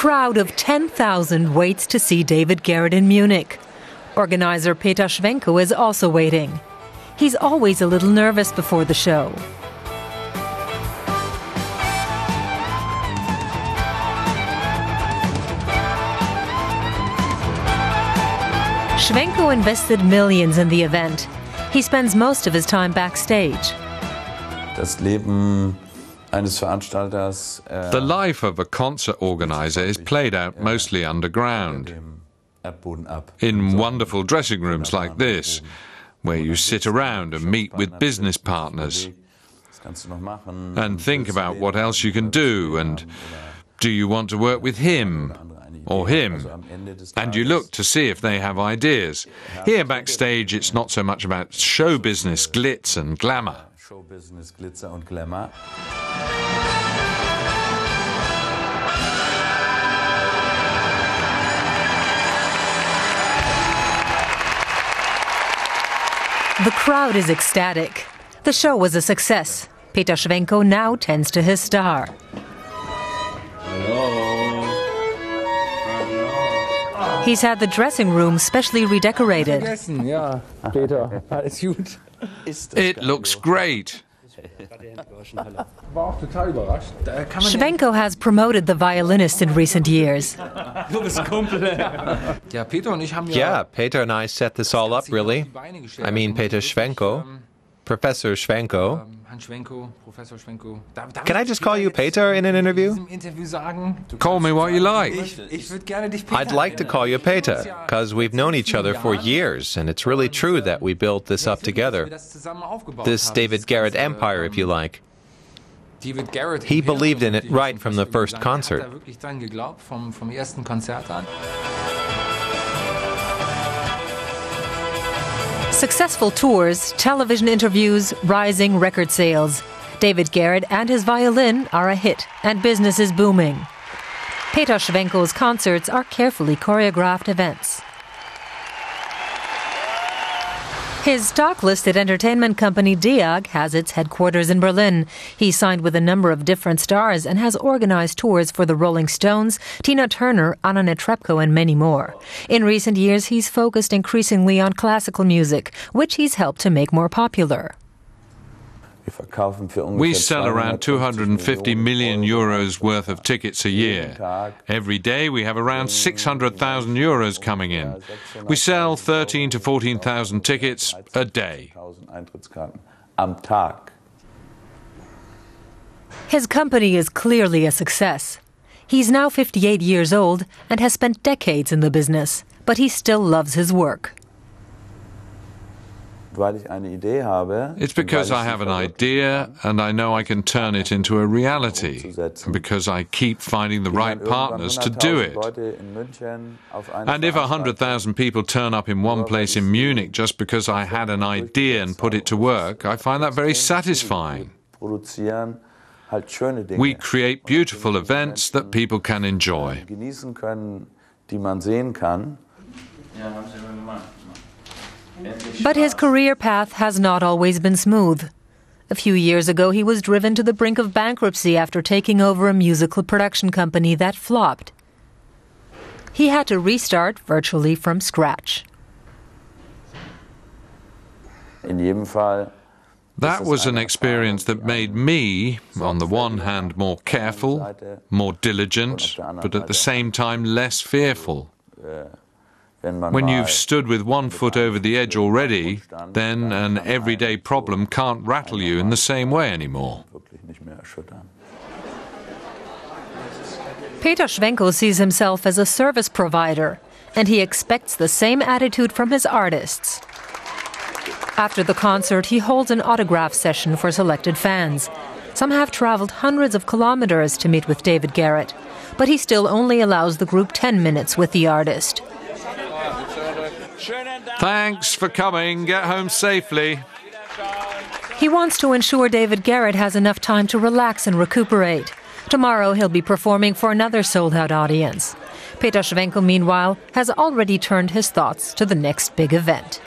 crowd of 10,000 waits to see David Garrett in Munich. Organizer Peter Schwenkow is also waiting. He's always a little nervous before the show. Schwenkow invested millions in the event. He spends most of his time backstage. The life of a concert organizer is played out mostly underground, in wonderful dressing rooms like this, where you sit around and meet with business partners and think about what else you can do, and do you want to work with him or him, and you look to see if they have ideas. Here backstage it's not so much about show business, glitz and glamour. The crowd is ecstatic. The show was a success. Peter Schwenkow now tends to his star. He's had the dressing room specially redecorated. It looks great. Schwenkow has promoted the violinist in recent years. Yeah, Peter and I set this all up, really. I mean, Peter Schwenkow, Professor Schwenkow. Can I just call you Peter in an interview? Call me what you like. I'd like to call you Peter, because we've known each other for years, and it's really true that we built this up together. This David Garrett empire, if you like. He believed in it right from the first concert. Successful tours, television interviews, rising record sales. David Garrett and his violin are a hit, and business is booming. Peter Schwenkow's concerts are carefully choreographed events. His stock-listed entertainment company DEAG has its headquarters in Berlin. He signed with a number of different stars and has organized tours for the Rolling Stones, Tina Turner, Anna Netrebko and many more. In recent years, he's focused increasingly on classical music, which he's helped to make more popular. We sell around 250 million euros worth of tickets a year. Every day we have around 600,000 euros coming in. We sell 13 to 14,000 tickets a day. His company is clearly a success. He's now 58 years old and has spent decades in the business, but he still loves his work. It's because I have an idea and I know I can turn it into a reality, and because I keep finding the right partners to do it. And if 100,000 people turn up in one place in Munich just because I had an idea and put it to work, I find that very satisfying. We create beautiful events that people can enjoy. But his career path has not always been smooth. A few years ago, he was driven to the brink of bankruptcy after taking over a musical production company that flopped. He had to restart virtually from scratch. That was an experience that made me, on the one hand, more careful, more diligent, but at the same time less fearful. When you've stood with one foot over the edge already, then an everyday problem can't rattle you in the same way anymore. Peter Schwenkow sees himself as a service provider, and he expects the same attitude from his artists. After the concert, he holds an autograph session for selected fans. Some have traveled hundreds of kilometers to meet with David Garrett, but he still only allows the group 10 minutes with the artist. Thanks for coming. Get home safely. He wants to ensure David Garrett has enough time to relax and recuperate. Tomorrow he'll be performing for another sold-out audience. Peter Schwenkow, meanwhile, has already turned his thoughts to the next big event.